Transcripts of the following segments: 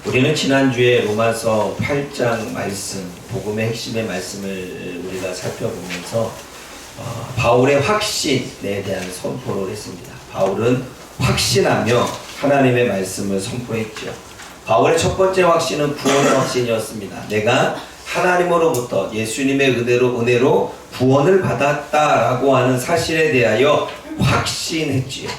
우리는 지난주에 로마서 8장 말씀, 복음의 핵심의 말씀을 우리가 살펴보면서 바울의 확신에 대한 선포를 했습니다. 바울은 확신하며 하나님의 말씀을 선포했죠. 바울의 첫 번째 확신은 구원의 확신이었습니다. 내가 하나님으로부터 예수님의 은혜로 구원을 받았다라고 하는 사실에 대하여 확신했지요.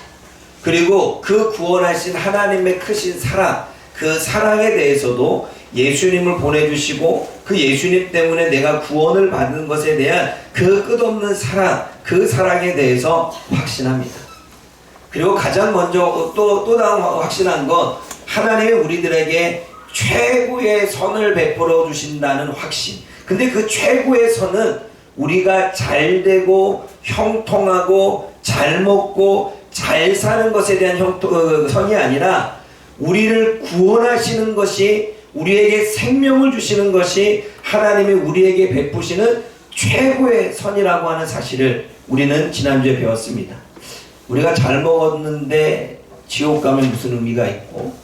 그리고 그 구원하신 하나님의 크신 사랑, 그 사랑에 대해서도 예수님을 보내주시고 그 예수님 때문에 내가 구원을 받는 것에 대한 그 끝없는 사랑, 그 사랑에 대해서 확신합니다. 그리고 가장 먼저 또 다음 확신한 건 하나님이 우리들에게 최고의 선을 베풀어 주신다는 확신. 근데 그 최고의 선은 우리가 잘 되고 형통하고 잘 먹고 잘 사는 것에 대한 선이 아니라 우리를 구원하시는 것이, 우리에게 생명을 주시는 것이 하나님이 우리에게 베푸시는 최고의 선이라고 하는 사실을 우리는 지난주에 배웠습니다. 우리가 잘 먹었는데 지옥 가면 무슨 의미가 있고,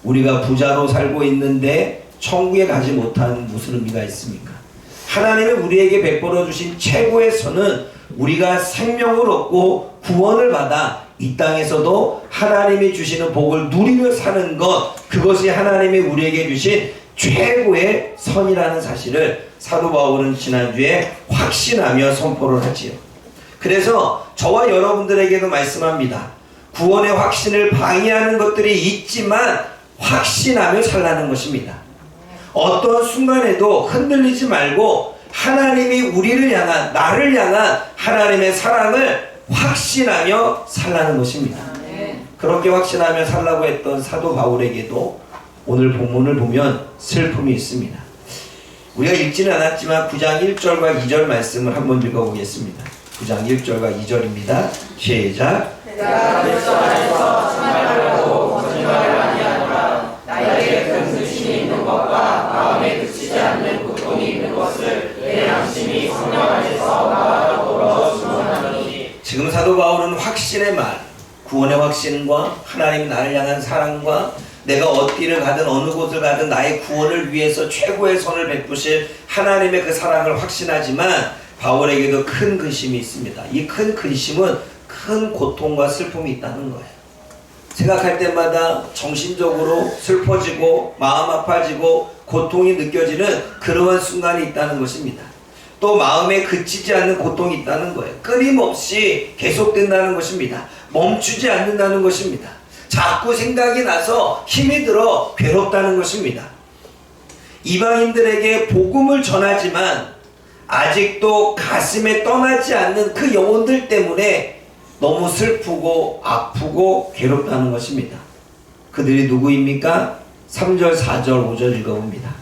우리가 부자로 살고 있는데 천국에 가지 못한 무슨 의미가 있습니까? 하나님이 우리에게 베풀어 주신 최고의 선은 우리가 생명을 얻고 구원을 받아 이 땅에서도 하나님이 주시는 복을 누리며 사는 것, 그것이 하나님이 우리에게 주신 최고의 선이라는 사실을 사도 바울은 지난주에 확신하며 선포를 하지요. 그래서 저와 여러분들에게도 말씀합니다. 구원의 확신을 방해하는 것들이 있지만 확신하며 살라는 것입니다. 어떤 순간에도 흔들리지 말고 하나님이 우리를 향한, 나를 향한 하나님의 사랑을 확신하며 살라는 것입니다. 그렇게 확신하며 살라고 했던 사도 바울에게도 오늘 본문을 보면 슬픔이 있습니다. 우리가 읽지는 않았지만 9장 1절과 2절 말씀을 한번 읽어보겠습니다. 9장 1절과 2절입니다. 시작. 내가 그리스도 안에서 참말하고 거짓말을 아니하노라. 나에게 큰 근심이 있는 것과 마음에 그치지 않는 고통이 있는 것을 내 양심이 성령 안에서 나와 더불어 증언하노니. 지금 사도 바울은 확신의 말, 구원의 확신과 하나님이 나를 향한 사랑과 내가 어디를 가든 어느 곳을 가든 나의 구원을 위해서 최고의 선을 베푸실 하나님의 그 사랑을 확신하지만 바울에게도 큰 근심이 있습니다. 이 큰 근심은 큰 고통과 슬픔이 있다는 거예요. 생각할 때마다 정신적으로 슬퍼지고 마음 아파지고 고통이 느껴지는 그러한 순간이 있다는 것입니다. 또 마음에 그치지 않는 고통이 있다는 거예요. 끊임없이 계속된다는 것입니다. 멈추지 않는다는 것입니다. 자꾸 생각이 나서 힘이 들어 괴롭다는 것입니다. 이방인들에게 복음을 전하지만 아직도 가슴에 떠나지 않는 그 영혼들 때문에 너무 슬프고 아프고 괴롭다는 것입니다. 그들이 누구입니까? 3절, 4절, 5절 읽어봅니다.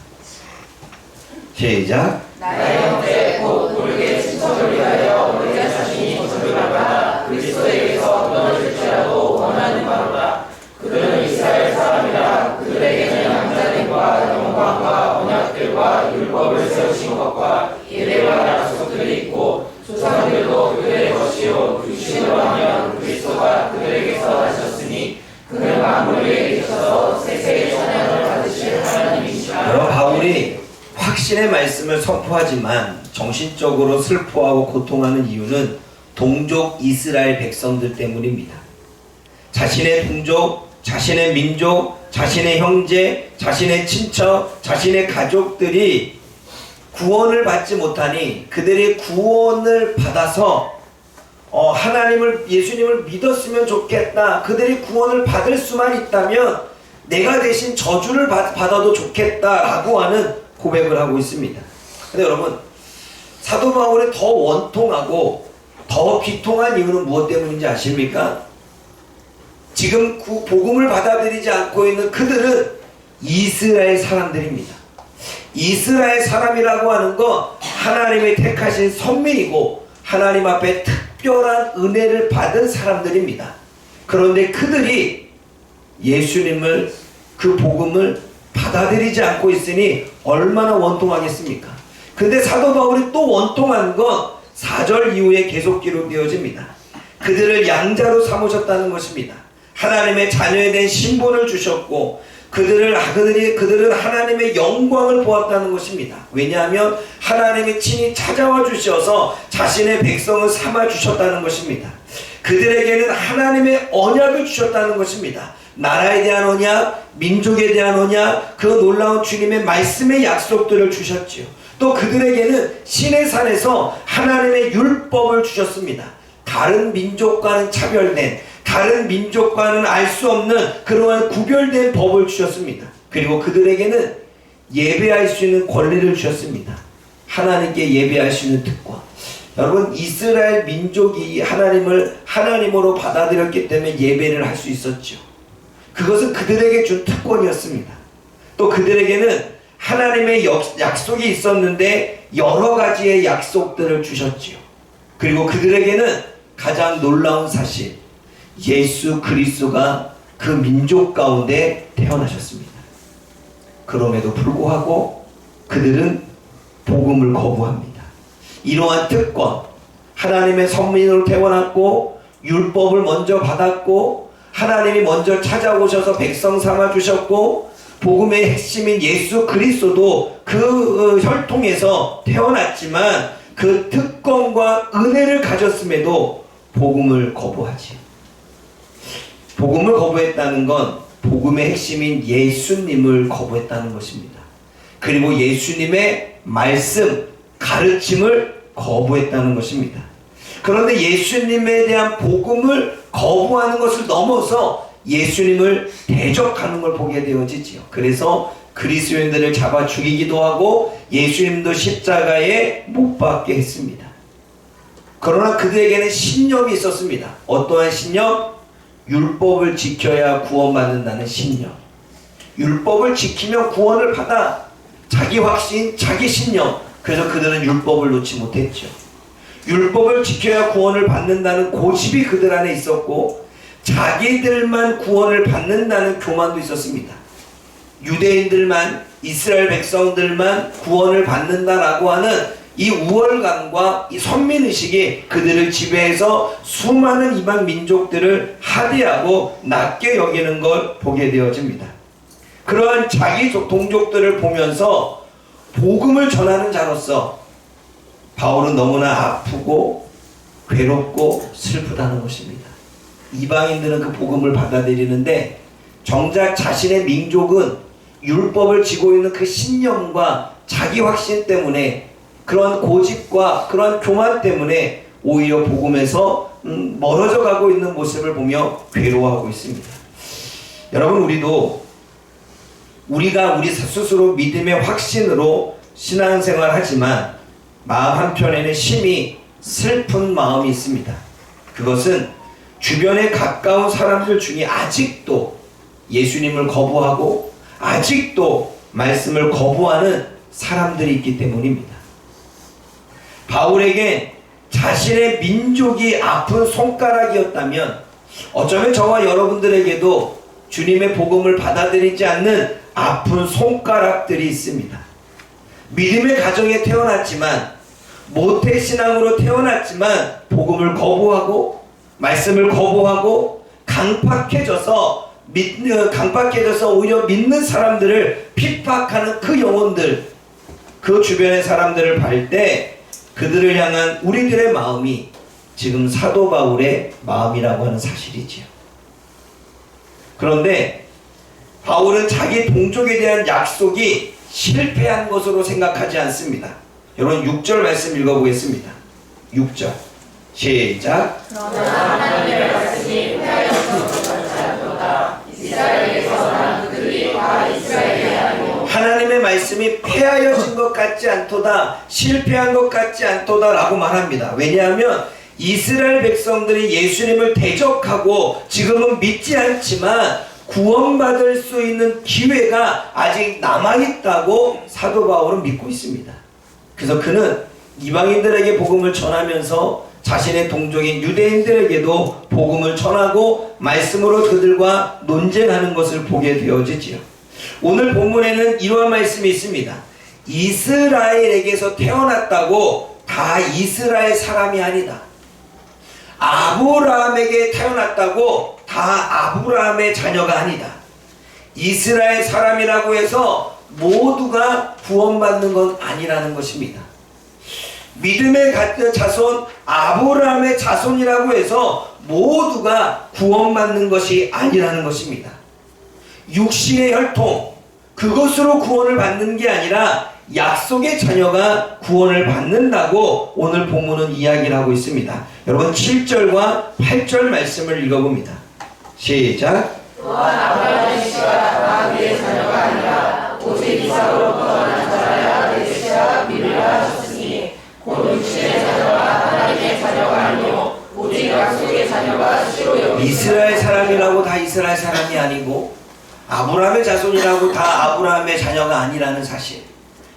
시작. 나의 형제 곧 우리에게 친척을 위하여 우리 자신이 거듭나가 그리스도에게서 끊어질지라도 원하는 바로다. 그들은 이스라엘 사람이라. 그들에게는 양자됨과 영광과 언약들과 율법을 세우신 것과 예배와 약속들이 있고 조상들도 그들의 것이요 육신으로 하면 그리스도가 그들에게서 나셨으니 그는 만물에 계셔서 세세의 찬양을 받으실 하나님이시라. 여러분, 바울이 확신의 말씀을 선포하지만 정신적으로 슬퍼하고 고통하는 이유는 동족 이스라엘 백성들 때문입니다. 자신의 동족, 자신의 민족, 자신의 형제, 자신의 친척, 자신의 가족들이 구원을 받지 못하니 그들이 구원을 받아서 하나님을, 예수님을 믿었으면 좋겠다. 그들이 구원을 받을 수만 있다면 내가 대신 저주를 받아도 좋겠다라고 하는 고백을 하고 있습니다. 근데 여러분, 사도 바울이 더 원통하고 더 비통한 이유는 무엇 때문인지 아십니까? 지금 그 복음을 받아들이지 않고 있는 그들은 이스라엘 사람들입니다. 이스라엘 사람이라고 하는 건 하나님의 택하신 선민이고 하나님 앞에 특별한 은혜를 받은 사람들입니다. 그런데 그들이 예수님을, 그 복음을 받아들이지 않고 있으니 얼마나 원통하겠습니까? 근데 사도 바울이 또 원통한 건 4절 이후에 계속 기록되어집니다. 그들을 양자로 삼으셨다는 것입니다. 하나님의 자녀에 대한 신분을 주셨고 그들은 하나님의 영광을 보았다는 것입니다. 왜냐하면 하나님이 친히 찾아와 주셔서 자신의 백성을 삼아 주셨다는 것입니다. 그들에게는 하나님의 언약을 주셨다는 것입니다. 나라에 대한 언약, 민족에 대한 언약, 그 놀라운 주님의 말씀의 약속들을 주셨지요. 또 그들에게는 시내 산에서 하나님의 율법을 주셨습니다. 다른 민족과는 차별된, 다른 민족과는 알 수 없는 그러한 구별된 법을 주셨습니다. 그리고 그들에게는 예배할 수 있는 권리를 주셨습니다. 하나님께 예배할 수 있는 특권. 여러분, 이스라엘 민족이 하나님을 하나님으로 받아들였기 때문에 예배를 할 수 있었죠. 그것은 그들에게 준 특권이었습니다. 또 그들에게는 하나님의 약속이 있었는데 여러 가지의 약속들을 주셨지요. 그리고 그들에게는 가장 놀라운 사실, 예수 그리스도가 그 민족 가운데 태어나셨습니다. 그럼에도 불구하고 그들은 복음을 거부합니다. 이러한 특권, 하나님의 선민으로 태어났고 율법을 먼저 받았고 하나님이 먼저 찾아오셔서 백성 삼아 주셨고 복음의 핵심인 예수 그리스도도 그 혈통에서 태어났지만 그 특권과 은혜를 가졌음에도 복음을 거부하지. 복음을 거부했다는 건 복음의 핵심인 예수님을 거부했다는 것입니다. 그리고 예수님의 말씀, 가르침을 거부했다는 것입니다. 그런데 예수님에 대한 복음을 거부하는 것을 넘어서 예수님을 대적하는 걸 보게 되어지지요. 그래서 그리스도인들을 잡아 죽이기도 하고 예수님도 십자가에 못 박게 했습니다. 그러나 그들에게는 신념이 있었습니다. 어떠한 신념? 율법을 지켜야 구원받는다는 신념. 율법을 지키면 구원을 받아. 자기 확신, 자기 신념. 그래서 그들은 율법을 놓지 못했죠. 율법을 지켜야 구원을 받는다는 고집이 그들 안에 있었고 자기들만 구원을 받는다는 교만도 있었습니다. 유대인들만, 이스라엘 백성들만 구원을 받는다라고 하는 이 우월감과 이 선민의식이 그들을 지배해서 수많은 이방 민족들을 하대하고 낮게 여기는 걸 보게 되어집니다. 그러한 자기 동족들을 보면서 복음을 전하는 자로서 바울은 너무나 아프고 괴롭고 슬프다는 것입니다. 이방인들은 그 복음을 받아들이는데 정작 자신의 민족은 율법을 지고 있는 그 신념과 자기 확신 때문에 그런 고집과 그런 교만 때문에 오히려 복음에서 멀어져 가고 있는 모습을 보며 괴로워하고 있습니다. 여러분, 우리가 우리 스스로 믿음의 확신으로 신앙생활 하지만 마음 한편에는 심히 슬픈 마음이 있습니다. 그것은 주변에 가까운 사람들 중에 아직도 예수님을 거부하고 아직도 말씀을 거부하는 사람들이 있기 때문입니다. 바울에겐 자신의 민족이 아픈 손가락이었다면 어쩌면 저와 여러분들에게도 주님의 복음을 받아들이지 않는 아픈 손가락들이 있습니다. 믿음의 가정에 태어났지만 모태신앙으로 태어났지만 복음을 거부하고 말씀을 거부하고 강팍해져서 오히려 믿는 사람들을 핍박하는 그 영혼들, 그 주변의 사람들을 볼 때 그들을 향한 우리들의 마음이 지금 사도 바울의 마음이라고 하는 사실이지요. 그런데 바울은 자기 동족에 대한 약속이 실패한 것으로 생각하지 않습니다. 여러분 6절 말씀 읽어보겠습니다. 6절 시작. 그러나 하나님의 말씀이 이스라엘에서 그들이 다 이스라엘이 아니오. 하나님의 말씀이 폐하여진 것 같지 않도다, 실패한 것 같지 않도다 라고 말합니다. 왜냐하면 이스라엘 백성들이 예수님을 대적하고 지금은 믿지 않지만 구원받을 수 있는 기회가 아직 남아있다고 사도 바울은 믿고 있습니다. 그래서 그는 이방인들에게 복음을 전하면서 자신의 동족인 유대인들에게도 복음을 전하고 말씀으로 그들과 논쟁하는 것을 보게 되어지지요. 오늘 본문에는 이러한 말씀이 있습니다. 이스라엘에게서 태어났다고 다 이스라엘 사람이 아니다. 아브라함에게 태어났다고 다 아브라함의 자녀가 아니다. 이스라엘 사람이라고 해서 모두가 구원받는 건 아니라는 것입니다. 믿음의 자손 아브라함의 자손이라고 해서 모두가 구원받는 것이 아니라는 것입니다. 육신의 혈통, 그것으로 구원을 받는 게 아니라 약속의 자녀가 구원을 받는다고 오늘 본문은 이야기를 하고 있습니다. 여러분 7절과 8절 말씀을 읽어봅니다. 시작. 또한 아브라함의 씨가 다윗의 자녀가 아니라 오직 이삭으로부터 난 자라야 메시아 믿으라 하셨으니 곧 육신의 자녀가 하나님의 자녀가 아니요 오직 약속의 자녀가 주로 여기시라. 이스라엘 사람이라고 다 이스라엘 사람이 아니고 아브라함의 자손이라고 다 아브라함의 자녀가 아니라는 사실.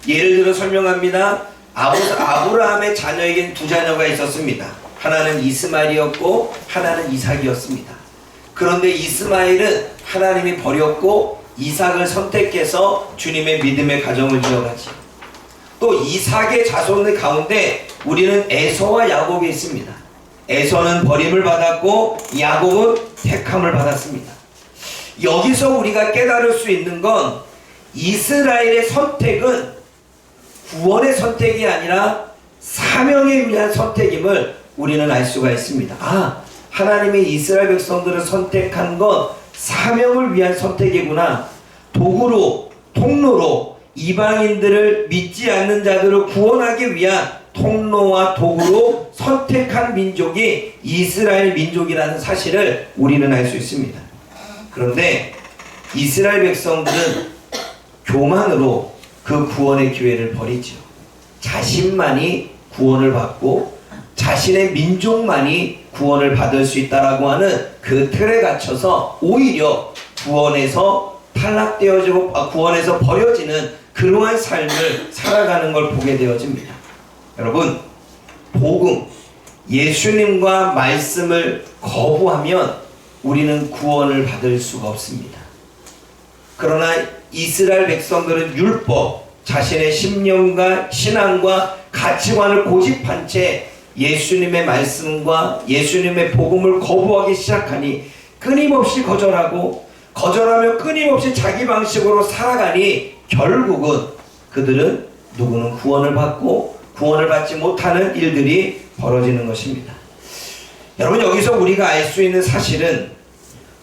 예를 들어 설명합니다. 아브라함의 자녀에겐 두 자녀가 있었습니다. 하나는 이스마엘이었고 하나는 이삭이었습니다. 그런데 이스마엘은 하나님이 버렸고 이삭을 선택해서 주님의 믿음의 가정을 이어가지. 또 이삭의 자손의 가운데 우리는 에서와 야곱이 있습니다. 에서는 버림을 받았고 야곱은 택함을 받았습니다. 여기서 우리가 깨달을 수 있는 건 이스라엘의 선택은 구원의 선택이 아니라 사명에 위한 선택임을 우리는 알 수가 있습니다. 하나님이 이스라엘 백성들을 선택한 건 사명을 위한 선택이구나. 도구로, 통로로 이방인들을 믿지 않는 자들을 구원하기 위한 통로와 도구로 선택한 민족이 이스라엘 민족이라는 사실을 우리는 알 수 있습니다. 그런데 이스라엘 백성들은 교만으로 그 구원의 기회를 버리죠. 자신만이 구원을 받고 자신의 민족만이 구원을 받을 수 있다라고 하는 그 틀에 갇혀서 오히려 구원에서 탈락되어지고 구원에서 버려지는 그러한 삶을 살아가는 걸 보게 되어집니다. 여러분, 복음, 예수님과 말씀을 거부하면 우리는 구원을 받을 수가 없습니다. 그러나 이스라엘 백성들은 율법, 자신의 신념과 신앙과 가치관을 고집한 채 예수님의 말씀과 예수님의 복음을 거부하기 시작하니 끊임없이 거절하며 끊임없이 자기 방식으로 살아가니 결국은 그들은 누구는 구원을 받고 구원을 받지 못하는 일들이 벌어지는 것입니다. 여러분, 여기서 우리가 알 수 있는 사실은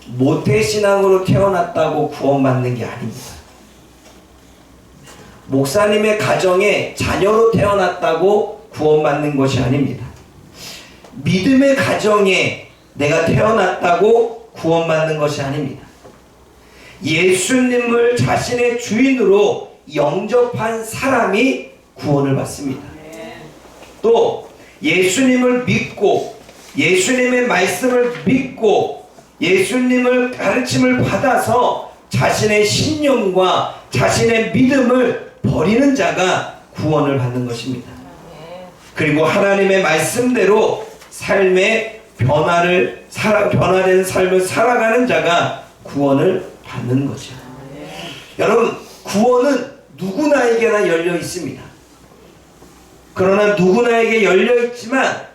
모태신앙으로 태어났다고 구원받는 게 아닙니다. 목사님의 가정에 자녀로 태어났다고 구원받는 것이 아닙니다. 믿음의 가정에 내가 태어났다고 구원받는 것이 아닙니다. 예수님을 자신의 주인으로 영접한 사람이 구원을 받습니다. 또 예수님을 믿고 예수님의 말씀을 믿고 예수님을 가르침을 받아서 자신의 신념과 자신의 믿음을 버리는 자가 구원을 받는 것입니다. 그리고 하나님의 말씀대로 삶의 변화된 삶을 살아가는 자가 구원을 받는 거죠. 여러분, 구원은 누구나에게나 열려 있습니다. 그러나 누구나에게 열려 있지만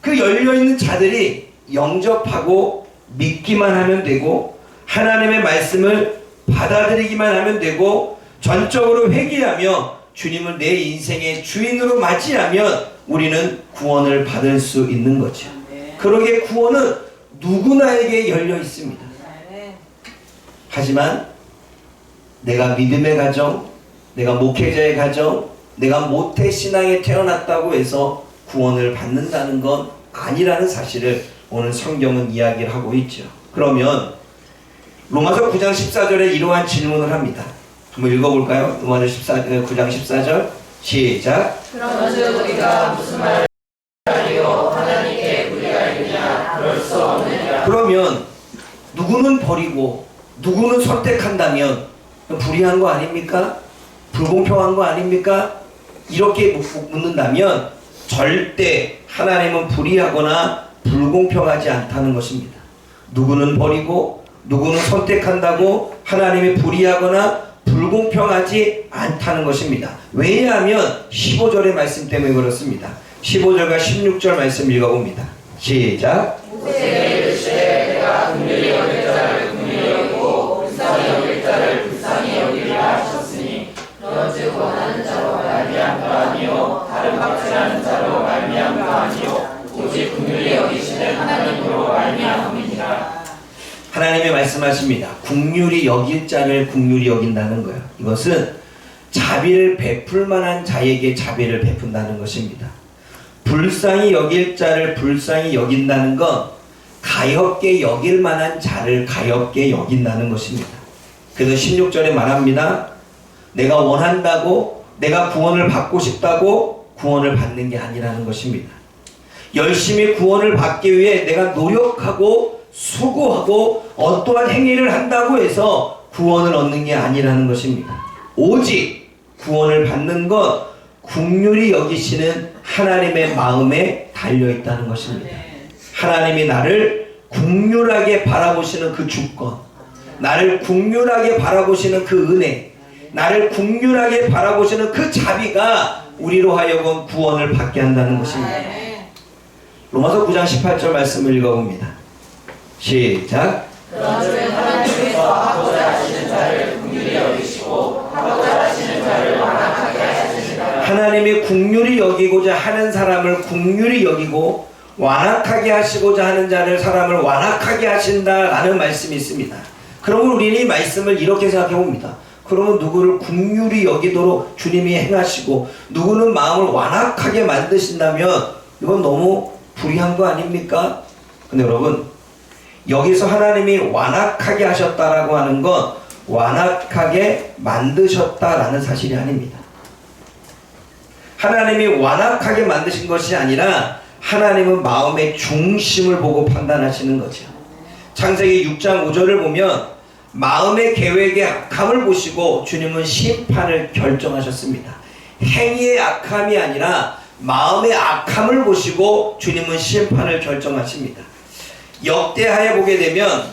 그 열려 있는 자들이 영접하고 믿기만 하면 되고 하나님의 말씀을 받아들이기만 하면 되고 전적으로 회개하며 주님을 내 인생의 주인으로 맞이하면 우리는 구원을 받을 수 있는 거죠. 그러기에 구원은 누구나에게 열려 있습니다. 하지만 내가 믿음의 가정, 내가 목회자의 가정, 내가 모태신앙에 태어났다고 해서 구원을 받는다는 건 아니라는 사실을 오늘 성경은 이야기를 하고 있죠. 그러면 로마서 9장 14절에 이러한 질문을 합니다. 한번 읽어볼까요? 로마서 9장 14절 시작. 그런즉 우리가 무슨 말을 하리요 하나님께 불의가 있느냐 그럴 수 없느니라. 그러면 누구는 버리고 누구는 선택한다면 불의한 거 아닙니까? 불공평한 거 아닙니까? 이렇게 묻는다면 절대 하나님은 불의하거나 불공평하지 않다는 것입니다. 누구는 버리고 누구는 선택한다고 하나님이 불의하거나 불공평하지 않다는 것입니다. 왜냐하면 15절의 말씀 때문에 그렇습니다. 15절과 16절 말씀 읽어봅니다. 시작. 모세에게 이르시되 내가 긍휼히 여길 자를 긍휼히 여기고 불쌍히 여길 자를 하나님이 말씀하십니다. 긍휼히 여길 자를 긍휼히 여긴다는 거예요. 이것은 자비를 베풀 만한 자에게 자비를 베푼다는 것입니다. 불쌍히 여길 자를 불쌍히 여긴다는 건 가엾게 여길 만한 자를 가엾게 여긴다는 것입니다. 그래서 16절에 말합니다. 내가 원한다고, 내가 구원을 받고 싶다고 구원을 받는 게 아니라는 것입니다. 열심히 구원을 받기 위해 내가 노력하고 수고하고 어떠한 행위를 한다고 해서 구원을 얻는 게 아니라는 것입니다. 오직 구원을 받는 것, 긍휼히 여기시는 하나님의 마음에 달려있다는 것입니다. 하나님이 나를 긍휼하게 바라보시는 그 주권, 나를 긍휼하게 바라보시는 그 은혜, 나를 긍휼하게 바라보시는 그 자비가 우리로 하여금 구원을 받게 한다는 것입니다. 로마서 9장 18절 말씀을 읽어봅니다. 시작. 그런즉 하나님께서 하고자 하시는 자를 긍휼히 여기시고 하고자 하시는 자를 완악하게 하시니라. 하나님이 긍휼히 여기고자 하는 사람을 긍휼히 여기고 완악하게 하시고자 하는 자를 사람을 완악하게 하신다라는 말씀이 있습니다. 그러면 우리는 이 말씀을 이렇게 생각해 봅니다. 그러면 누구를 긍휼히 여기도록 주님이 행하시고 누구는 마음을 완악하게 만드신다면 이건 너무 불의한 거 아닙니까? 근데 여러분, 여기서 하나님이 완악하게 하셨다라고 하는 건 완악하게 만드셨다라는 사실이 아닙니다. 하나님이 완악하게 만드신 것이 아니라 하나님은 마음의 중심을 보고 판단하시는 거죠. 창세기 6장 5절을 보면 마음의 계획의 악함을 보시고 주님은 심판을 결정하셨습니다. 행위의 악함이 아니라 마음의 악함을 보시고 주님은 심판을 결정하십니다. 역대하에 보게 되면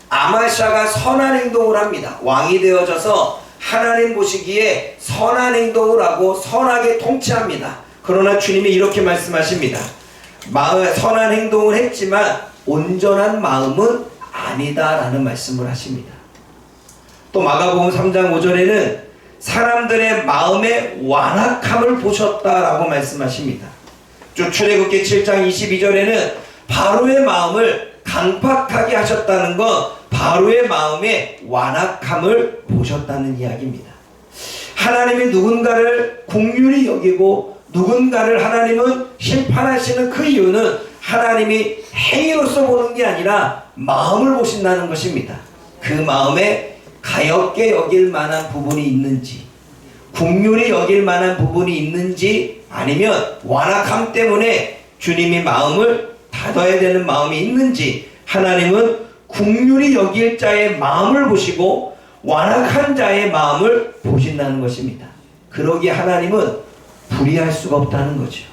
아마샤가 선한 행동을 합니다. 왕이 되어져서 하나님 보시기에 선한 행동을 하고 선하게 통치합니다. 그러나 주님이 이렇게 말씀하십니다. 선한 행동을 했지만 온전한 마음은 아니다라는 말씀을 하십니다. 또 마가복음 3장 5절에는 사람들의 마음의 완악함을 보셨다라고 말씀하십니다. 또 출애굽기 7장 22절에는 바로의 마음을 강팍하게 하셨다는 건 바로의 마음의 완악함을 보셨다는 이야기입니다. 하나님이 누군가를 긍휼히 여기고 누군가를 하나님은 심판하시는 그 이유는 하나님이 행위로서 보는 게 아니라 마음을 보신다는 것입니다. 그 마음에 가엾게 여길 만한 부분이 있는지, 긍휼히 여길 만한 부분이 있는지, 아니면 완악함 때문에 주님이 마음을 닫아야 되는 마음이 있는지, 하나님은 긍휼히 여길 자의 마음을 보시고 완악한 자의 마음을 보신다는 것입니다. 그러기에 하나님은 불의할 수가 없다는 거죠.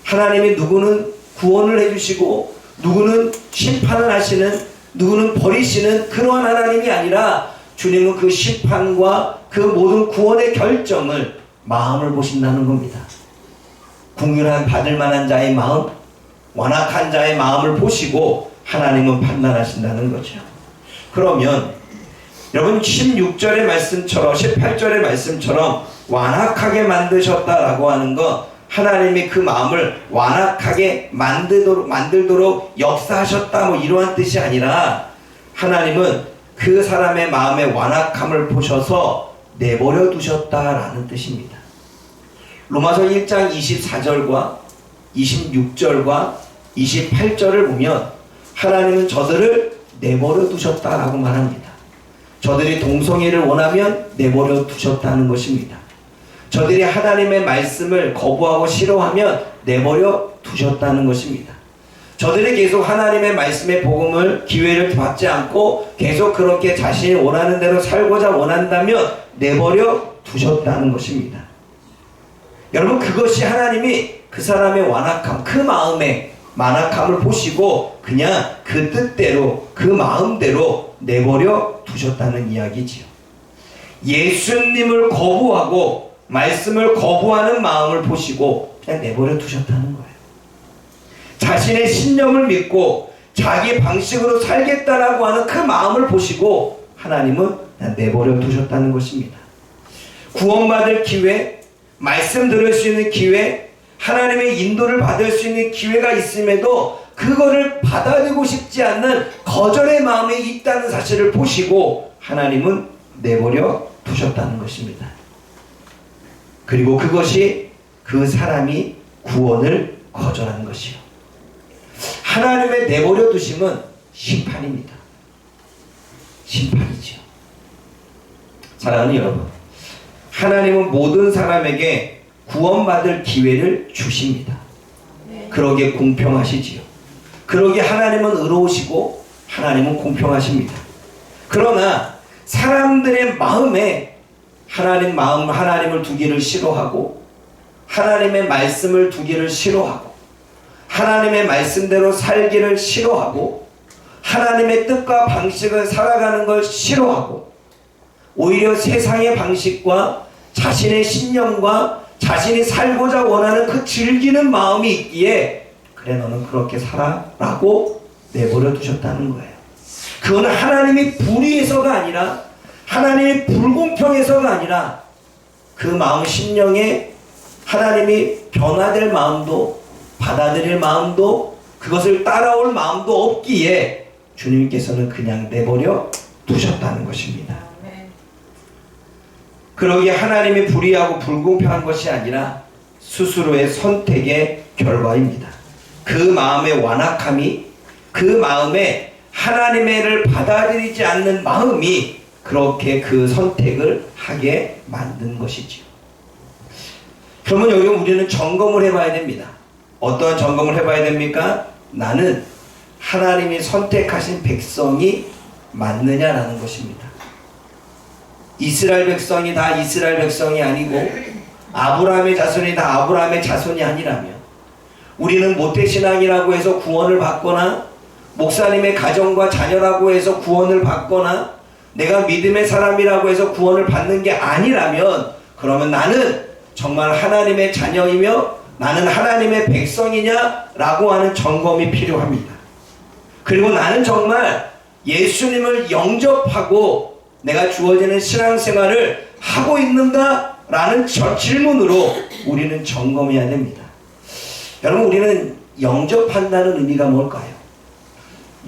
하나님이 누구는 구원을 해주시고 누구는 심판을 하시는, 누구는 버리시는 그러한 하나님이 아니라 주님은 그 심판과 그 모든 구원의 결정을 마음을 보신다는 겁니다. 긍휼한 받을 만한 자의 마음, 완악한 자의 마음을 보시고 하나님은 판단하신다는 거죠. 그러면 여러분 16절의 말씀처럼 18절의 말씀처럼 완악하게 만드셨다라고 하는 것, 하나님이 그 마음을 완악하게 만들도록 역사하셨다 뭐 이러한 뜻이 아니라 하나님은 그 사람의 마음의 완악함을 보셔서 내버려 두셨다라는 뜻입니다. 로마서 1장 24절과 26절과 28절을 보면 하나님은 저들을 내버려 두셨다라고 말합니다. 저들이 동성애를 원하면 내버려 두셨다는 것입니다. 저들이 하나님의 말씀을 거부하고 싫어하면 내버려 두셨다는 것입니다. 저들이 계속 하나님의 말씀의 복음을 기회를 받지 않고 계속 그렇게 자신이 원하는 대로 살고자 원한다면 내버려 두셨다는 것입니다. 여러분, 그것이 하나님이 그 사람의 완악함, 그 마음의 완악함을 보시고 그냥 그 뜻대로 그 마음대로 내버려 두셨다는 이야기지요. 예수님을 거부하고 말씀을 거부하는 마음을 보시고 그냥 내버려 두셨다는 거예요. 자신의 신념을 믿고 자기 방식으로 살겠다라고 하는 그 마음을 보시고 하나님은 그냥 내버려 두셨다는 것입니다. 구원받을 기회, 말씀 들을 수 있는 기회, 하나님의 인도를 받을 수 있는 기회가 있음에도 그 그거를 받아들이고 싶지 않는 거절의 마음이 있다는 사실을 보시고 하나님은 내버려 두셨다는 것입니다. 그리고 그것이 그 사람이 구원을 거절한 것이요. 하나님의 내버려 두심은 심판입니다. 심판이죠. 사랑하는 여러분, 하나님은 모든 사람에게 구원받을 기회를 주십니다. 그러기에 공평하시지요. 그러기에 하나님은 의로우시고 하나님은 공평하십니다. 그러나 사람들의 마음에 하나님을 두기를 싫어하고 하나님의 말씀을 두기를 싫어하고 하나님의 말씀대로 살기를 싫어하고 하나님의 뜻과 방식을 살아가는 걸 싫어하고 오히려 세상의 방식과 자신의 신념과 자신이 살고자 원하는 그 즐기는 마음이 있기에 그래 너는 그렇게 살아 라고 내버려 두셨다는 거예요. 그건 하나님이 불의해서가 아니라 하나님이 불공평해서가 아니라 그 마음 심령에 하나님이 변화될 마음도 받아들일 마음도 그것을 따라올 마음도 없기에 주님께서는 그냥 내버려 두셨다는 것입니다. 그러기에 하나님이 불의하고 불공평한 것이 아니라 스스로의 선택의 결과입니다. 그 마음의 완악함이 그 마음에 하나님의를 받아들이지 않는 마음이 그렇게 그 선택을 하게 만든 것이지요. 그러면 여기 우리는 점검을 해봐야 됩니다. 어떠한 점검을 해봐야 됩니까? 나는 하나님이 선택하신 백성이 맞느냐라는 것입니다. 이스라엘 백성이 다 이스라엘 백성이 아니고 아브라함의 자손이 다 아브라함의 자손이 아니라면 우리는 모태신앙이라고 해서 구원을 받거나 목사님의 가정과 자녀라고 해서 구원을 받거나 내가 믿음의 사람이라고 해서 구원을 받는 게 아니라면 그러면 나는 정말 하나님의 자녀이며 나는 하나님의 백성이냐라고 하는 점검이 필요합니다. 그리고 나는 정말 예수님을 영접하고 내가 주어지는 신앙생활을 하고 있는가? 라는 저 질문으로 우리는 점검해야 됩니다. 여러분, 우리는 영접한다는 의미가 뭘까요?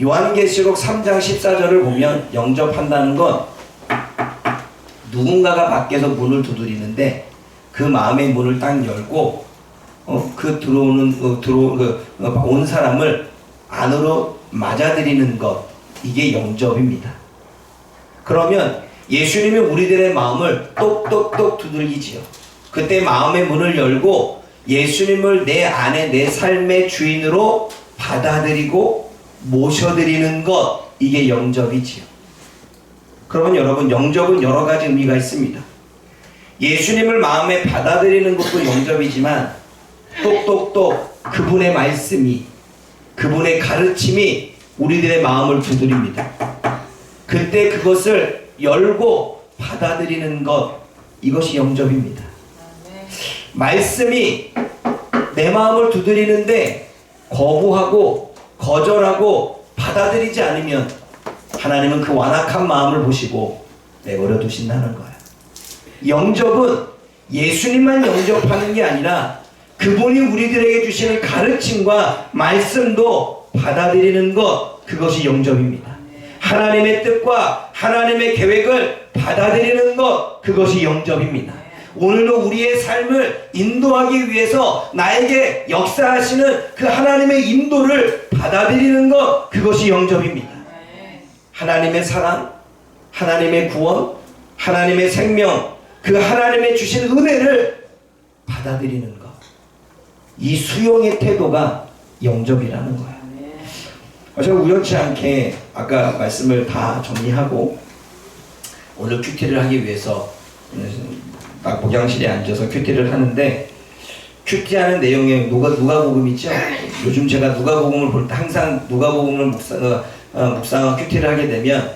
요한계시록 3장 14절을 보면 영접한다는 건 누군가가 밖에서 문을 두드리는데 그 마음의 문을 딱 열고 온 사람을 안으로 맞아들이는 것, 이게 영접입니다. 그러면 예수님이 우리들의 마음을 똑똑똑 두들기지요. 그때 마음의 문을 열고 예수님을 내 안에 내 삶의 주인으로 받아들이고 모셔드리는 것, 이게 영접이지요. 그러면 여러분, 영접은 여러 가지 의미가 있습니다. 예수님을 마음에 받아들이는 것도 영접이지만 똑똑똑 그분의 말씀이, 그분의 가르침이 우리들의 마음을 두드립니다. 그때 그것을 열고 받아들이는 것, 이것이 영접입니다. 말씀이 내 마음을 두드리는데 거부하고 거절하고 받아들이지 않으면 하나님은 그 완악한 마음을 보시고 내버려 두신다는 거예요. 영접은 예수님만 영접하는 게 아니라 그분이 우리들에게 주시는 가르침과 말씀도 받아들이는 것, 그것이 영접입니다. 하나님의 뜻과 하나님의 계획을 받아들이는 것, 그것이 영접입니다. 오늘도 우리의 삶을 인도하기 위해서 나에게 역사하시는 그 하나님의 인도를 받아들이는 것, 그것이 영접입니다. 하나님의 사랑, 하나님의 구원, 하나님의 생명, 그 하나님의 주신 은혜를 받아들이는 것, 이 수용의 태도가 영접이라는 거예요. 제가 우연치 않게 아까 말씀을 다 정리하고 오늘 큐티를 하기 위해서 딱 목양실에 앉아서 큐티를 하는데, 큐티하는 내용에 누가복음 있죠? 요즘 제가 누가복음을 볼 때 항상 누가복음을 묵상 큐티를 하게 되면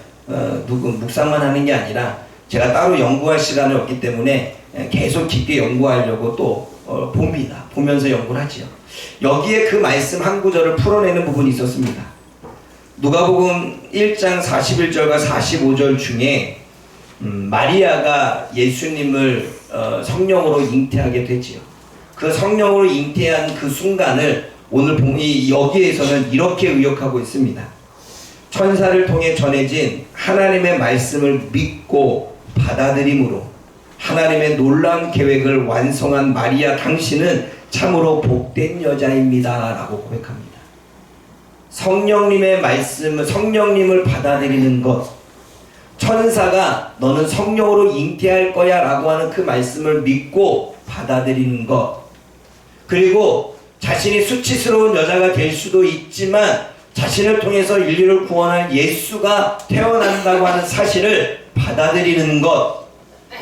묵상만 하는 게 아니라 제가 따로 연구할 시간이 없기 때문에 계속 깊게 연구하려고 또 봅니다. 보면서 연구를 하지요. 여기에 그 말씀 한 구절을 풀어내는 부분이 있었습니다. 누가복음 1장 41절과 45절 중에 마리아가 예수님을 성령으로 잉태하게 되지요. 그 성령으로 잉태한 그 순간을 오늘 여기에서는 이렇게 의역하고 있습니다. 천사를 통해 전해진 하나님의 말씀을 믿고 받아들임으로 하나님의 놀라운 계획을 완성한 마리아 당신은 참으로 복된 여자입니다 라고 고백합니다. 성령님의 말씀을, 성령님을 받아들이는 것, 천사가 너는 성령으로 잉태할 거야 라고 하는 그 말씀을 믿고 받아들이는 것, 그리고 자신이 수치스러운 여자가 될 수도 있지만 자신을 통해서 인류를 구원할 예수가 태어난다고 하는 사실을 받아들이는 것,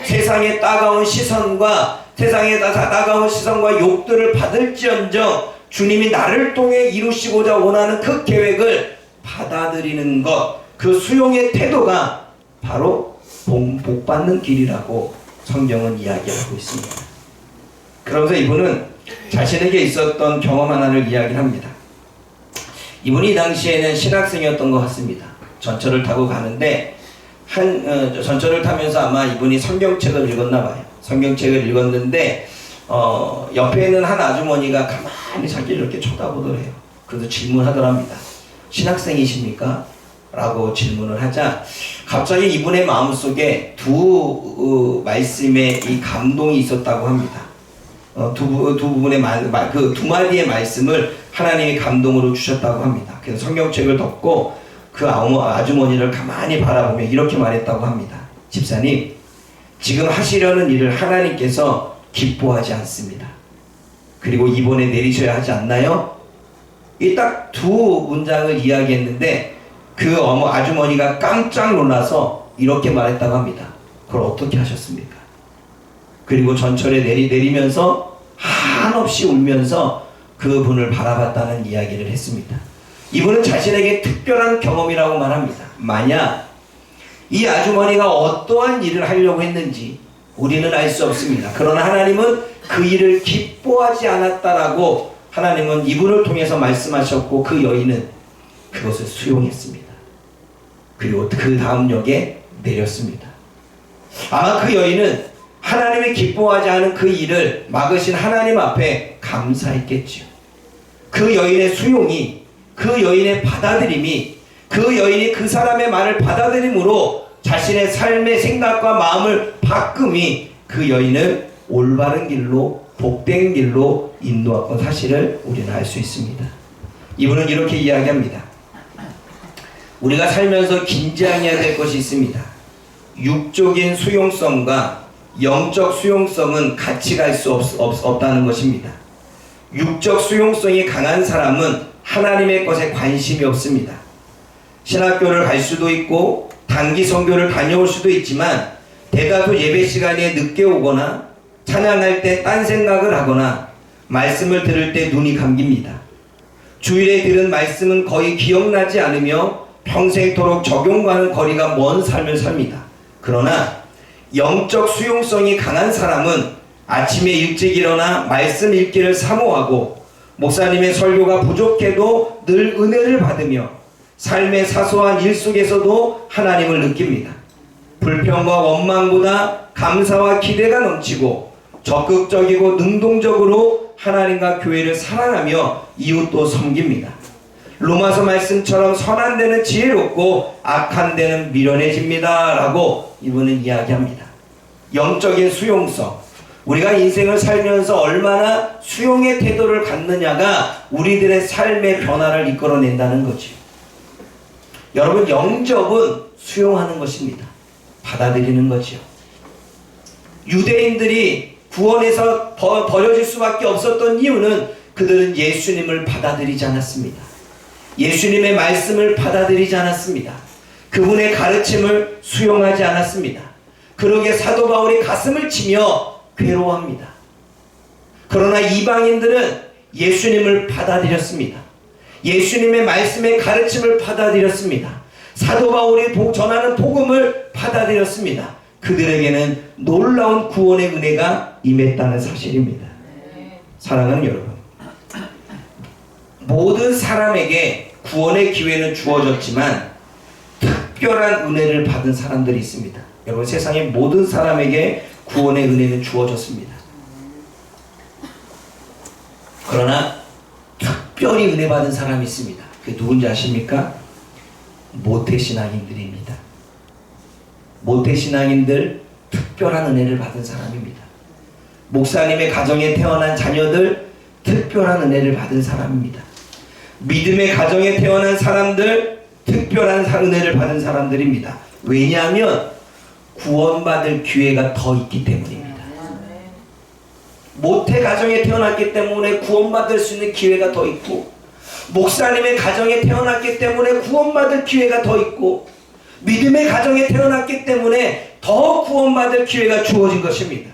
세상의 따가운 시선과 욕들을 받을지언정 주님이 나를 통해 이루시고자 원하는 그 계획을 받아들이는 것, 그 수용의 태도가 바로 복받는 길이라고 성경은 이야기하고 있습니다. 그러면서 이분은 자신에게 있었던 경험 하나를 이야기합니다. 이분이 이 당시에는 신학생이었던 것 같습니다. 전철을 타고 가는데 전철을 타면서 아마 이분이 성경책을 읽었나 봐요. 성경책을 읽었는데 옆에 있는 한 아주머니가 가만히 자기를 이렇게 쳐다보더래요. 그래서 질문하더랍니다. 신학생이십니까? 라고 질문을 하자 갑자기 이분의 마음속에 두 말씀에 이 감동이 있었다고 합니다. 두 부분의 그 두 마디의 말씀을 하나님이 감동으로 주셨다고 합니다. 그래서 성경책을 덮고 그 아주머니를 가만히 바라보며 이렇게 말했다고 합니다. 집사님, 지금 하시려는 일을 하나님께서 기뻐하지 않습니다. 그리고 이번에 내리셔야 하지 않나요? 이 딱 두 문장을 이야기했는데 그 아주머니가 깜짝 놀라서 이렇게 말했다고 합니다. 그걸 어떻게 하셨습니까? 그리고 전철에 내리면서 한없이 울면서 그분을 바라봤다는 이야기를 했습니다. 이분은 자신에게 특별한 경험이라고 말합니다. 만약 이 아주머니가 어떠한 일을 하려고 했는지 우리는 알 수 없습니다. 그러나 하나님은 그 일을 기뻐하지 않았다라고 하나님은 이분을 통해서 말씀하셨고 그 여인은 그것을 수용했습니다. 그리고 그 다음 역에 내렸습니다. 아마 그 여인은 하나님이 기뻐하지 않은 그 일을 막으신 하나님 앞에 감사했겠지요. 그 여인의 수용이, 그 여인의 받아들임이, 그 여인이 그 사람의 말을 받아들임으로 자신의 삶의 생각과 마음을 바꿈이 그 여인을 올바른 길로, 복된 길로 인도했던 사실을 우리는 알 수 있습니다. 이분은 이렇게 이야기합니다. 우리가 살면서 긴장해야 될 것이 있습니다. 육적인 수용성과 영적 수용성은 같이 갈 수 없다는 것입니다. 육적 수용성이 강한 사람은 하나님의 것에 관심이 없습니다. 신학교를 갈 수도 있고 단기 선교를 다녀올 수도 있지만 대다수 예배 시간에 늦게 오거나 찬양할 때 딴 생각을 하거나 말씀을 들을 때 눈이 감깁니다. 주일에 들은 말씀은 거의 기억나지 않으며 평생토록 적용과는 거리가 먼 삶을 삽니다. 그러나 영적 수용성이 강한 사람은 아침에 일찍 일어나 말씀 읽기를 사모하고 목사님의 설교가 부족해도 늘 은혜를 받으며 삶의 사소한 일 속에서도 하나님을 느낍니다. 불평과 원망보다 감사와 기대가 넘치고 적극적이고 능동적으로 하나님과 교회를 사랑하며 이웃도 섬깁니다. 로마서 말씀처럼 선한 데는 지혜롭고 악한 데는 미련해집니다 라고 이분은 이야기합니다. 영적인 수용성, 우리가 인생을 살면서 얼마나 수용의 태도를 갖느냐가 우리들의 삶의 변화를 이끌어낸다는 거죠. 여러분, 영접은 수용하는 것입니다. 받아들이는 거죠. 유대인들이 구원에서 버려질 수밖에 없었던 이유는 그들은 예수님을 받아들이지 않았습니다. 예수님의 말씀을 받아들이지 않았습니다. 그분의 가르침을 수용하지 않았습니다. 그러기에 사도 바울이 가슴을 치며 괴로워합니다. 그러나 이방인들은 예수님을 받아들였습니다. 예수님의 말씀의 가르침을 받아들였습니다. 사도 바울이 전하는 복음을 받아들였습니다. 그들에게는 놀라운 구원의 은혜가 임했다는 사실입니다. 사랑하는 여러분, 모든 사람에게 구원의 기회는 주어졌지만 특별한 은혜를 받은 사람들이 있습니다. 여러분, 세상의 모든 사람에게 구원의 은혜는 주어졌습니다. 그러나 특별히 은혜 받은 사람이 있습니다. 그게 누군지 아십니까? 모태신앙인들입니다. 모태신앙인들 특별한 은혜를 받은 사람입니다. 목사님의 가정에 태어난 자녀들 특별한 은혜를 받은 사람입니다. 믿음의 가정에 태어난 사람들 특별한 은혜를 받은 사람들입니다. 왜냐하면 구원받을 기회가 더 있기 때문입니다. 모태 가정에 태어났기 때문에 구원받을 수 있는 기회가 더 있고, 목사님의 가정에 태어났기 때문에 구원받을 기회가 더 있고, 믿음의 가정에 태어났기 때문에 더 구원받을 기회가 주어진 것입니다.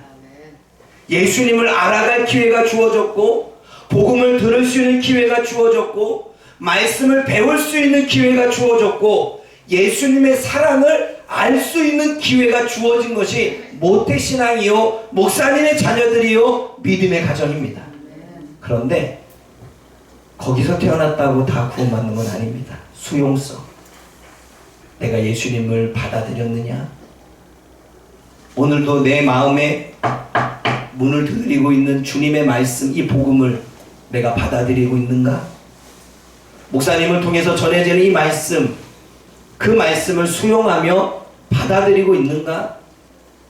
예수님을 알아갈 기회가 주어졌고, 복음을 들을 수 있는 기회가 주어졌고, 말씀을 배울 수 있는 기회가 주어졌고, 예수님의 사랑을 알 수 있는 기회가 주어진 것이 모태신앙이요, 목사님의 자녀들이요, 믿음의 가정입니다. 그런데 거기서 태어났다고 다 구원받는 건 아닙니다. 수용성. 내가 예수님을 받아들였느냐? 오늘도 내 마음에 문을 두드리고 있는 주님의 말씀, 이 복음을 내가 받아들이고 있는가? 목사님을 통해서 전해지는 이 말씀, 그 말씀을 수용하며 받아들이고 있는가?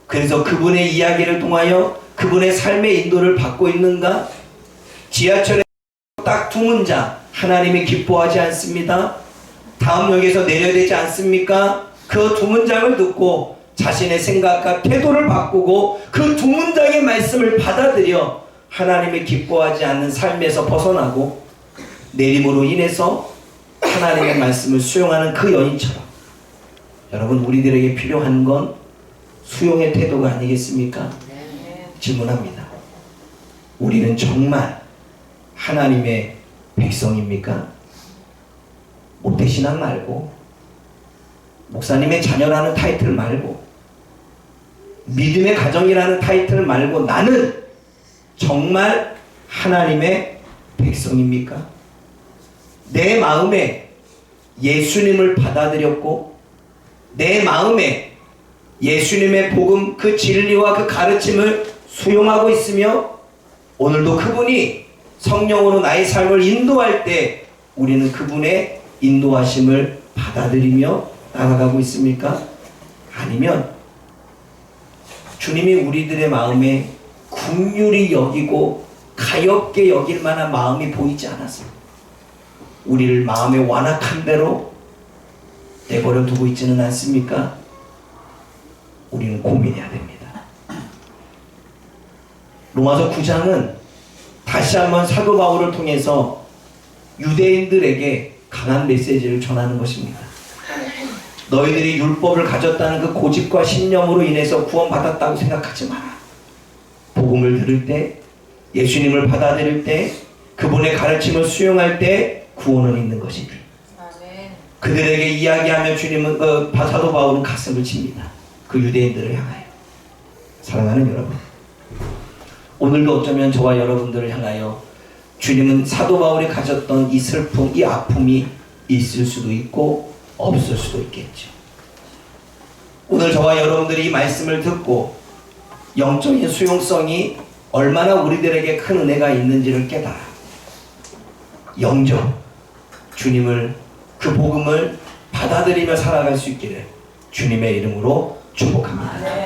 그래서 그분의 이야기를 통하여 그분의 삶의 인도를 받고 있는가? 지하철에 딱 두 문장, 하나님이 기뻐하지 않습니다. 다음 역에서 내려야 되지 않습니까? 그 두 문장을 듣고 자신의 생각과 태도를 바꾸고 그 두 문장의 말씀을 받아들여 하나님이 기뻐하지 않는 삶에서 벗어나고 내림으로 인해서 하나님의 말씀을 수용하는 그 여인처럼, 여러분, 우리들에게 필요한 건 수용의 태도가 아니겠습니까? 질문합니다. 우리는 정말 하나님의 백성입니까? 모태신앙 말고, 목사님의 자녀라는 타이틀 말고, 믿음의 가정이라는 타이틀 말고, 나는 정말 하나님의 백성입니까? 내 마음에 예수님을 받아들였고, 내 마음에 예수님의 복음, 그 진리와 그 가르침을 수용하고 있으며, 오늘도 그분이 성령으로 나의 삶을 인도할 때 우리는 그분의 인도하심을 받아들이며 나아가고 있습니까? 아니면 주님이 우리들의 마음에 긍휼히 여기고 가엾게 여길 만한 마음이 보이지 않아서 우리를 마음의 완악한 대로 내버려 두고 있지는 않습니까? 우리는 고민해야 됩니다. 로마서 9장은 다시 한번 사도 바울을 통해서 유대인들에게 강한 메시지를 전하는 것입니다. 너희들이 율법을 가졌다는 그 고집과 신념으로 인해서 구원받았다고 생각하지 마라. 복음을 들을 때, 예수님을 받아들일 때, 그분의 가르침을 수용할 때 구원은 있는 것이니. 그들에게 이야기하며 주님은, 사도 바울은 가슴을 칩니다. 그 유대인들을 향하여. 사랑하는 여러분, 오늘도 어쩌면 저와 여러분들을 향하여 주님은 사도 바울이 가졌던 이 슬픔, 이 아픔이 있을 수도 있고 없을 수도 있겠죠. 오늘 저와 여러분들이 이 말씀을 듣고 영적인 수용성이 얼마나 우리들에게 큰 은혜가 있는지를 깨달아 영적 주님을, 그 복음을 받아들이며 살아갈 수 있기를 주님의 이름으로 축복합니다.